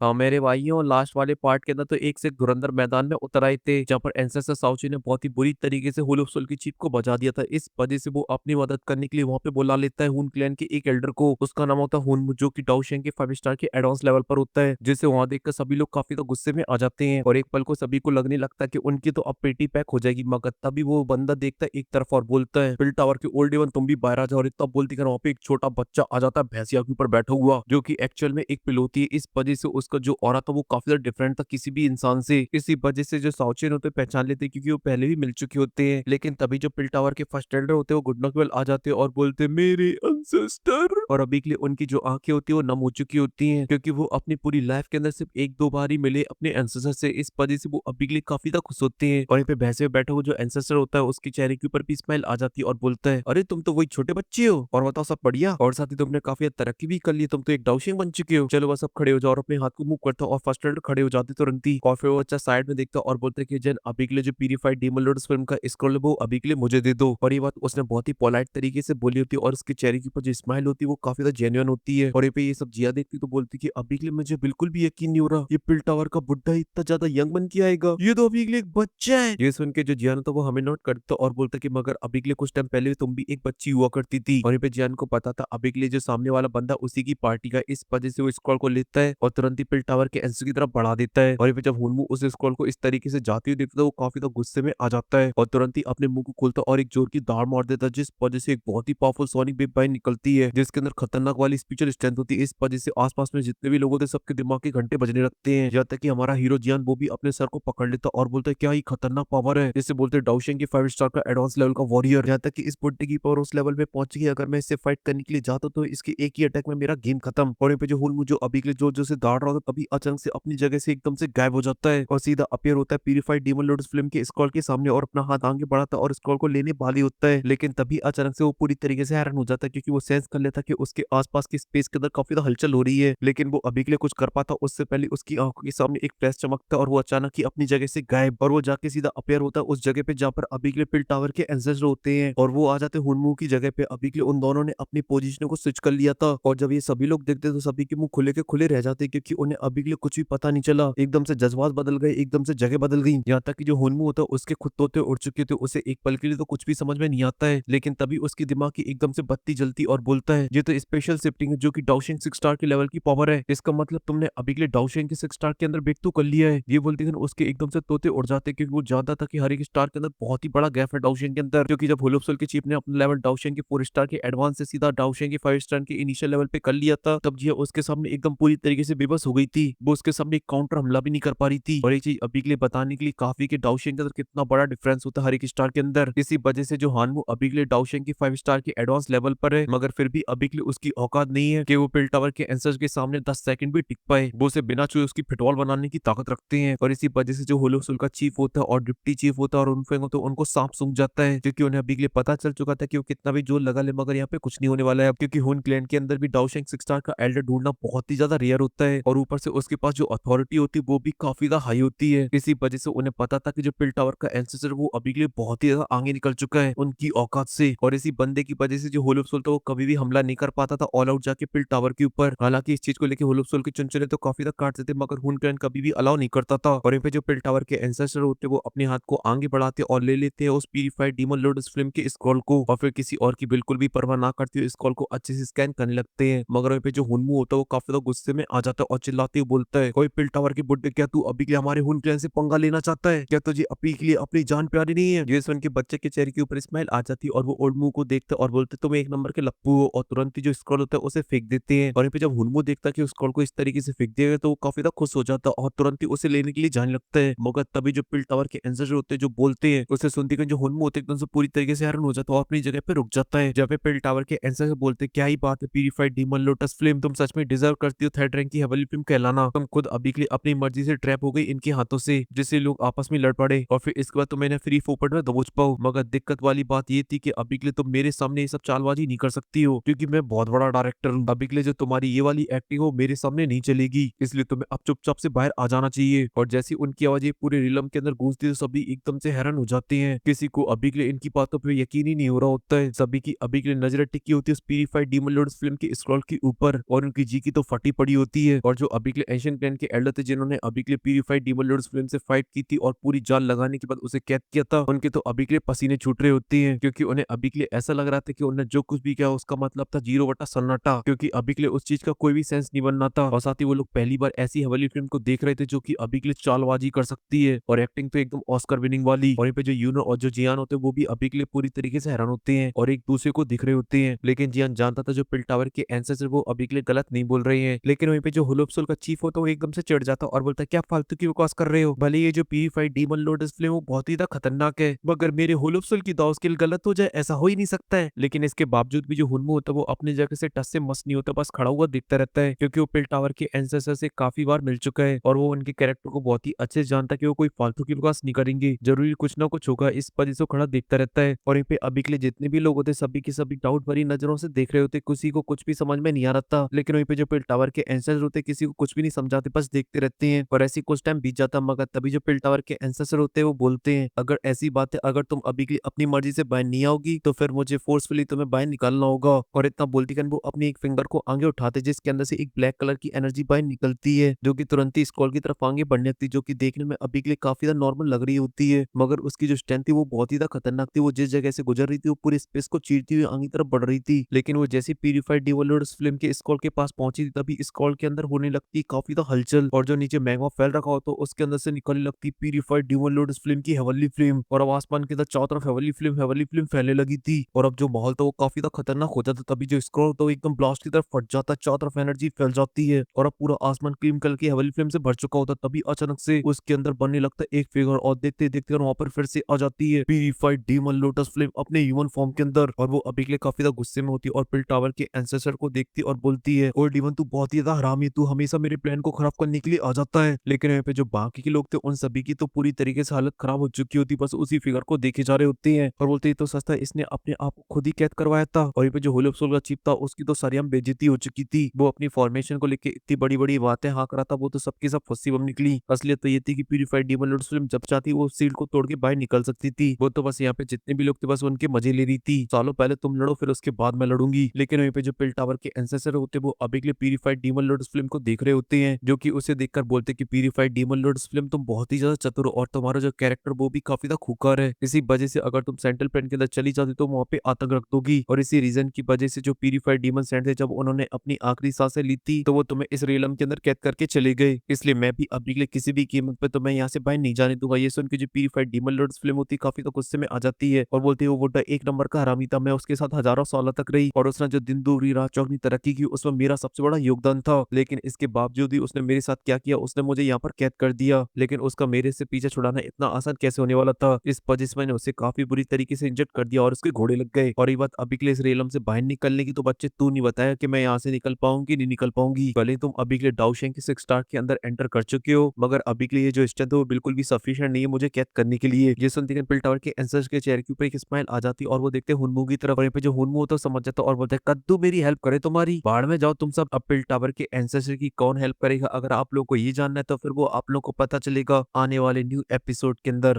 हाँ मेरे भाइयों, लास्ट वाले पार्ट के अंदर तो एक से एक धुरंधर मैदान में उतर आए थे, जहाँ पर एंसेस्टर साउची ने बहुत ही बुरी तरीके से हुलुफसुल की चीफ को बचा दिया था। इस वजह से वो अपनी मदद करने के लिए वहां पे बुला लेता है हुन क्लैन के एक एल्डर को। उसका नाम होता है हुन, जो कि डाउशेंग के 5 स्टार के एडवांस लेवल पर होता है, जिसे वहां देखकर सभी लोग काफी तो गुस्से में आ जाते हैं और एक पल को सभी को लगने लगता है कि उनकी तो अब पेटी पैक हो जाएगी। मगर तभी वो बंदा देखता है एक तरफ और बोलता है, पिल टावर के ओल्ड वन तुम भी बाहर आ जाओ। और इतना बोलती कर वहां पे एक छोटा बच्चा आ जाता है भैंसिया के ऊपर बैठा हुआ, जो कि एक्चुअल में एक पिल होती है। इस वजह से उसका जो ऑरा था वो काफी ज्यादा डिफरेंट था किसी भी इंसान से। इसी वजह से जो साउचेन होते हैं पहचान लेते हैं, क्योंकि वो पहले भी मिल चुके होते हैं। लेकिन तभी जो पिल टावर के फर्स्ट एल्डर होते हैं वो गुड नॉक आ जाते हैं और बोलते हैं, मेरे अनसेस्टर। और अभी के लिए उनकी जो आंखें होती है वो नम हो चुकी होती हैं, क्योंकि वो अपनी पूरी लाइफ के अंदर सिर्फ एक दो बार ही मिले अपने एंसेस्टर से। इस वजह से वो अभी के लिए काफी ज्यादा खुश होते हैं। और यहाँ पे भैंसे में बैठा हुआ जो एंसेस्टर होता है उसके चेहरे के ऊपर भी स्माइल आ जाती है और बोलता है, अरे तुम तो वही छोटे बच्चे हो, और बताओ सब बढ़िया। और साथ ही तुमने काफी तरक्की भी कर ली, तुम तो एक डाउशिंग बन चुके हो। चलो बस अब खड़े हो जाओ। और अपने हाथ को मूव करता और फर्स्ट एल्डर खड़े हो जाते तुरंत ही। और फिर वो बच्चा साइड में देखता और बोलते कि जन अभी के लिए जो प्यूरिफाइड डीमन लॉर्ड्स फिल्म का स्क्रॉल है वो अभी के लिए मुझे दे दो। और ये बात उसने बहुत ही पोलाइट तरीके से बोली होती है और उसके चेहरे के ऊपर जो स्माइल होती है वो काफी ज्यादा जेन्युइन होती है। और ये पे ये सब जिया देखती तो बोलती कि अभी के लिए मुझे बिल्कुल भी यकीन नहीं हो रहा, ये पिल टावर का बुड्ढा इतना ज्यादा यंग बन के आएगा, ये तो अभी के लिए एक बच्चा है। ये सुन के जो जियान था वो हमें नोट करता और बोलता कि मगर अभी के लिए कुछ टाइम पहले तुम भी एक बच्ची हुआ करती थी। और ये पे जियान को पता था अभी के लिए जो सामने वाला बंदा उसी की पार्टी का। इस वजह से वो स्क्रॉल को लेता है और तुरंत ही पिल टावर के एंसर की तरफ बढ़ा देता है। और ये पे जब हुनमू उस स्क्रॉल को इस तरीके से जाती हुई देखता है वो काफी तो गुस्से में आ जाता है और तुरंत ही अपने मुंह को खोलता और एक जोर की दाड़ मार देता है, जिस वजह से एक बहुत ही पावरफुल सोनिक वेव बाइन निकलती है, जिसके अंदर खतरनाक वाली स्पिरिचुअल स्ट्रेंथ होती है। इस वजह से आसपास में जितने भी लोग होते हैं सबके दिमाग के घंटे बजने लगते हैं, यहाँ तक कि हमारा हीरो जियान वो भी अपने सर को पकड़ लेता और बोलता है, क्या ही खतरनाक पावर है। जिससे बोलते हैं डाउशेंग की 5 स्टार का एडवांस लेवल का वॉरियर। यहाँ तक कि इस बुड्ढे की पावर उस लेवल में पहुंच गई, अगर मैं इससे फाइट करने के लिए जाता तो इसके एक ही अटैक में मेरा गेम खत्म। और यहाँ पे जो हुनमू जो अभी के लिए जो से दाड़ रहा था तभी अचानक से अपनी जगह से एकदम से गायब हो जाता है और सीधा अपीयर होता है प्यूरिफाइड डीमन लॉर्ड्स फिल्म के स्क्रॉल के सामने और अपना हाथ आगे बढ़ाता है और स्क्रॉल को लेने वाली होता है। लेकिन तभी अचानक से वो पूरी तरीके से हैरान हो जाता है, क्योंकि वो सेंस कर लेता है कि उसके आसपास की स्पेस के अंदर काफी ज्यादा हलचल हो रही है। लेकिन वो अभी के लिए कुछ कर पाता उससे पहले उसकी आंखों के सामने एक फ्लैश चमकता है और वो अचानक ही अपनी जगह से गायब। और वो जाके सीधा अपीयर होता है उस जगह पे जहाँ पर अभी के लिए पिल टावर के एंसेस्टर होते हैं और वो आ जाते हैं हुनमू की जगह पे। अभी के लिए उन दोनों ने अपनी पोजीशन को स्विच कर लिया था और जब ये सभी लोग देखते तो सभी के मुंह खुले के खुले रह जाते, क्योंकि उन्हें अभी के लिए कुछ भी पता नहीं चला। एकदम से जज्बात बदल गए, एकदम से जगह बदल गई। यहाँ तक कि जो हुनमू होता है उसके खुद तोते उड़ चुके थे, उसे एक पल के लिए तो कुछ भी समझ में नहीं आता है। लेकिन तभी उसकी दिमाग की एकदम से बत्ती जलती और बोलता है, ये तो स्पेशल शिफ्टिंग है जो कि डाउशेंग 6 स्टार के लेवल की पावर है। इसका मतलब तुमने अभी के लिए डाउशेंग के 6 स्टार के अंदर ब्रेक तो कर लिया है। ये बोलते ही उसके एकदम से तोते उड़ जाते, क्योंकि वो जानता था कि हर एक स्टार के अंदर बहुत ही बड़ा गैप है डाउशेंग के अंदर। क्योंकि जब हुलुपसुल की चीफ ने अपना लेवल डाउशेंग के 4 स्टार के एडवांस से सीधा डाउशेंग के 5 स्टार के इनिशियल लेवल पे कर लिया था, तब जिया उसके सामने एकदम पूरी तरीके से बेबस हो गई थी। वो उसके सामने एक काउंटर हमला भी नहीं कर पा रही थी। और ये चीज अभी के लिए बताने के लिए काफी के डाउशेंग के अंदर कितना बड़ा डिफरेंस होता है हर एक स्टार के अंदर। इसी वजह से जो हानमू अभी के लिए डाउशेंग की 5 स्टार के एडवांस लेवल पर है, मगर फिर भी अभी के लिए उसकी औकात नहीं है कि वो पिल टावर के एंसर्स के सामने 10 सेकंड भी टिक पाए। वो उसे बिना छुए उसकी फिटवॉल बनाने की ताकत रखते हैं। और इसी वजह से जो होलोसुल का चीफ होता है और डिप्टी चीफ होता है और उन तो उनको सांप सूंघ जाता है, क्योंकि उन्हें अभी के लिए पता चल चुका था कि वो कितना भी जोर लगा ले मगर यहाँ पे कुछ नहीं होने वाला है। क्योंकि हुन क्लैन के अंदर भी डाउशेंग 6 स्टार का एल्डर ढूंढना बहुत ही ज्यादा रेयर होता है और ऊपर से उसके पास जो अथॉरिटी होती है वो भी काफी ज्यादा हाई होती है। इसी वजह से उन्हें पता था कि जो पिल टावर का एंसेस्टर वो अभी के लिए बहुत ही ज्यादा आगे निकल चुका है उनकी औकात से। और इसी बंदे की वजह से जो होलोसुल था वो कभी भी हमला नहीं कर पाता था ऑल आउट जाके पिल टावर के ऊपर। हालांकि इस चीज को लेकर होलोसुल के चुनचुने तो काफी ज्यादा काटते थे, मगर हुन क्लैन कभी भी अलाउ नहीं करता था। और यहाँ पे जो पिल टावर के एंसेस्टर होते वो अपने हाथ को आगे बढ़ाते और ले लेते हैं उस प्यूरिफाइड डीमन लॉर्ड फिल्म के स्क्रॉल को और फिर किसी और की बिल्कुल भी परवाह ना करते हुए स्क्रॉल को अच्छे से स्कैन करने लगते हैं। मगर वहीं पे जो हुनमू होता है वो काफी ज्यादा गुस्से में आ जाता है और चिल्लाते हुए बोलता है, कोई पिल टावर के बुड्ढे, क्या तू अभी के लिए हमारे हुन क्लैन से पंगा लेना चाहता है? क्या तुझे अभी के लिए अपनी जान प्यारी नहीं है? ये सुन के बच्चे के चेहरे के ऊपर स्माइल आ जाती है और वो ओल्ड मुंह को देखता है और बोलते तुम एक नंबर के लप्पू हो, और तुरंत ही जो स्क्रॉल होता है उसे फेंक देते हैं। और यहाँ पे जब हुनमू देखता है कि उस स्क्रॉल को इस तरीके से फेंक दिया गया तो वो काफी ज्यादा खुश हो जाता है और तुरंत ही उसे लेने के लिए जाने लगता है। मगर तभी जो पिल टावर के एंसेस्टर होते हैं जो बोलते हैं उसे सुनते ही जो हुनमू होते हैं एकदम से पूरी तरीके से हैरान हो जाता है और अपनी जगह पे रुक जाता है। जब पे पिल टावर के एंसेस्टर बोलते हैं, क्या ही बात है प्यूरिफाइड डीमन लोटस फ्लेम, तुम सच में डिजर्व करती हो थर्ड रैंक की हेवनली फिल्म कहलाना। तुम खुद अभी के लिए अपनी मर्जी से ट्रैप हो गई इनके हाथों से, जिससे लोग आपस में लड़ पड़े और फिर इसके बाद तुम इन्हें फ्री फोकट में दबोच पाओ। मगर दिक्कत वाली बात ये थी कि अभी के लिए तुम मेरे सामने ये सब चालबाजी नहीं कर सकती हो, क्योंकि मैं बहुत बड़ा डायरेक्टर हूँ। अभी के लिए जो तुम्हारी ये वाली एक्टिंग हो मेरे सामने नहीं चलेगी, इसलिए तुम्हें अब चुपचाप से बाहर आ जाना चाहिए। और जैसी उनकी आवाज ये पूरे रिलम के अंदर गूंजती है तो सभी एकदम से हैरान हो जाते हैं। किसी को अभी के लिए इनकी बातों पर यकीन ही नहीं हो रहा होता है। सभी की अभी के लिए नजर टिकी होती है प्यूरिफाइड डीमन लॉर्ड्स फिल्म की स्क्रॉल के ऊपर और उनकी जी की तो फटी पड़ी होती है। और जो अभी के लिए एशियन क्लैन के एल्डर थे जिन्होंने अभी के लिए प्यूरिफाइड डीमन लॉर्ड्स फ्लेम से फाइट की थी और पूरी जान लगाने के बाद उसे कैद किया था, उनके तो अभी के लिए पसीने छूट रहे होते हैं क्योंकि उन्हें अभी के लिए ऐसा लग रहा था कि उन्हें जो कुछ भी किया उसका मतलब था 0 बटा सन्नाटा, क्योंकि अभी के लिए उस चीज का कोई भी सेंस नहीं बनना था। और साथ ही वो लोग पहली बार ऐसी हवाली फिल्म को देख रहे थे जो कि अभी के लिए चालबाजी कर सकती है और एक्टिंग तो एकदम ऑस्कर विनिंग वाली। और यहाँ पे जो यूनो और जो जियान होते हैं वो भी अभी के लिए पूरी तरीके से हैरान होते हैं और एक दूसरे को दिख रहे होते हैं, लेकिन जियान जानता था जो पिल टावर के एंसेस्टर वो अभी के लिए गलत नहीं बोल रहे हैं। लेकिन वहीं पे जो होलोप्सोल का चीफ होता है वो एकदम से चिढ़ जाता और बोलता है क्या फालतू की बकवास कर रहे हो, भले ये जो प्यूरिफाइड डीमन लॉर्ड फ्लेम वो बहुत ही ज्यादा खतरनाक है, मगर मेरे होलोप्सोल की दाव स्किल गलत हो जाए ऐसा हो ही नहीं सकता है। लेकिन इसके बावजूद भी जो हुनमो होता है वो अपनी जगह से टस से मस नहीं होता, बस खड़ा हुआ दिखता रहता है क्योंकि वो पिल टावर के एंसेस्टर से काफी बार मिल चुका है और वो उनके कैरेक्टर को बहुत ही अच्छे से जानता है कि वो कोई फालतू की बकवास नहीं करेंगे, जरूरी कुछ ना कुछ होगा, इस वजह से खड़ा देखता रहता है। और यहाँ पे अभी के लिए जितने भी लोग होते सभी के सभी डाउट भरी नजरों से देख रहे होते, किसी को कुछ भी समझ में नहीं आ रहा था। लेकिन वहीं पे जो पिल टावर के एंसेस्टर होते किसी को कुछ भी नहीं समझाते, बस देखते रहते हैं और ऐसी कुछ टाइम बीत जाता, मगर तभी जो पिल टावर के एंसेस्टर होते हैं वो बोलते हैं अगर ऐसी बात है, अगर तुम अभी के लिए अपनी मर्जी से बाहर नहीं आओगी तो फिर मुझे फोर्सफुली तुम्हें बाहर निकालना होगा। और इतना बोलती वो अपनी एक फिंगर को आगे उठाते जिसके अंदर से एक ब्लैक कलर की एनर्जी बाहर निकलती है जो कि तुरंत ही स्क्रॉल की तरफ आगे बढ़ने लगती है, जो कि देखने में अभी के लिए काफी ज्यादा नॉर्मल लग रही होती है, मगर उसकी जो स्ट्रेंथ थी वो बहुत ही ज्यादा खतरनाक थी। वो जिस जगह से गुजर रही थी वो पूरी स्पेस को चीरती हुई आगे तरफ बढ़ रही थी। लेकिन वो जैसी प्यूरिफाइड डिवोलर्स फिल्म के स्क्रॉल के पास पहुंची थी तभी स्क्रॉल के अंदर होने लगती काफी ज्यादा हलचल और जो नीचे मैग्मा फैल रखा हो तो उसके अंदर से निकलने लगती प्यूरिफाइड डिवोलर्स फिल्म की हेवनली फ्लेम और अब आसमान के अंदर चारों तरफ हेवनली फ्लेम फैलने लगी थी। और अब जो माहौल था वो काफी ज्यादा खतरनाक हो जाता, तभी जो स्क्रॉल तो एकदम ब्लास्ट की तरफ फट जाता, चारों तरफ एनर्जी फैल जाती है और अब पूरा आसमान क्रीम कलर की हेवनली फ्लेम से भर चुका होता। तभी अचानक से उसके अंदर बनने लगता एक फिगर और देखते देखते वहां पर फिर से आ जाती है प्यूरिफाइड डीमन लोटस फ्लेम अपने ह्यूमन फॉर्म के अंदर और वो अभी के लिए काफी ज्यादा गुस्से में होती है और पिल टावर के एंसेस्टर को देखती और बोलती है और डीमन तू बहुत ही ज्यादा हरामी है, तू हमेशा मेरे प्लान को खराब करने के लिए आ जाता है। लेकिन यहाँ पे जो बाकी के लोग थे उन सभी की तो पूरी तरीके से हालत खराब हो चुकी होती, बस उसी फिगर को देखे जा रहे होते हैं और बोलते तो सस्ता इसने अपने आप को खुद ही कैद करवाया था। और यहाँ पे जो होलोप्सोल का चीफ था उसकी तो सरियम बेइज्जती हो चुकी थी, वो अपनी फॉर्मेशन को लेकर इतनी बड़ी बड़ी बातें हाँक रहा था, वो तो सबके सब फंसी बम निकली। असलियत तो ये थी कि प्यूरिफाइड डीमन लॉर्ड फिल्म जब चाहती वो सील को तोड़ के बाहर निकल सकती थी, वो तो बस यहाँ पे जितने भी लोग थे बस उनके मजे ले रही थी, सालों पहले तुम लड़ो फिर उसके बाद मैं लड़ूंगी। लेकिन वहीं पे जो पिल टावर के एंसेस्टर होते वो अभी के लिए प्यूरिफाइड डीमन लॉर्ड फिल्म को देख रहे होते हैं, जो कि उसे देखकर बोलते कि प्यूरिफाइड डीमन लॉर्ड फिल्म तुम बहुत ही ज्यादा चतुर हो और तुम्हारा जो कैरेक्टर वो भी काफी ज्यादा खूंखार है, इसी वजह से अगर तुम सेंट्रल प्लान के अंदर चली जाती तो वहां पे आतंक रख दोगी और इसी रीजन की वजह से जो प्यूरिफाइड डीमन सेंट थे जब उन्होंने अपनी आखिरी सांसें ली थी तो वो तुम्हें इस रियलम के अंदर कैद करके चले गए, इसलिए मैं भी अभी के लिए किसी भी कीमत पे तुम्हें यहाँ से बाहर नहीं जाने दूंगा। ये सुन के जो प्यूरिफाइड डीमन लॉर्ड फिल्म होती काफी तो गुस्से में आ जाती है और बोलती है वो बुड्ढा एक नंबर का हरामी था, मैं उसके साथ हजारों सालों तक रही और उसने जो दिन दूरी रात चौगनी तरक्की की उसमें मेरा सबसे बड़ा योगदान था, लेकिन इसके बावजूद भी उसने मेरे साथ क्या किया, उसने मुझे यहाँ पर कैद कर दिया, लेकिन उसका मेरे से पीछे छुड़ाना इतना आसान कैसे होने वाला था, इस वजह से मैंने उसे काफी बुरी तरीके से इंजर्ड कर दिया और उसके घोड़े लग गए। और ये बात अभी के लिए इस रेलम से बाहर निकलने की तो बच्चे तू नहीं बताया कि मैं यहाँ से निकल पाऊंगी नहीं निकल पाऊंगी, भले तुम अभी के लिए डाउशेंग के 6 स्टार के अंदर एंटर कर चुके हो मगर अभी के लिए जो स्ट्रेंथ है वो बिल्कुल भी सफिशिएंट नहीं है मुझे कैद करने के लिए। ये सुनते पिल टावर के एंसर्स के चेहरे के ऊपर एक स्माइल आ जाती और वो देखते हुनमू की तरफ, पे जो हुनमू होता है समझ जाता और बोलते कद्दू मेरी हेल्प करे तुम्हारी, बाढ़ में जाओ तुम सब। अब पिल टावर के एंसेस्टर की कौन हेल्प करेगा अगर आप लोग को ये जानना है तो फिर वो आप लोग को पता चलेगा आने वाले न्यू एपिसोड के अंदर।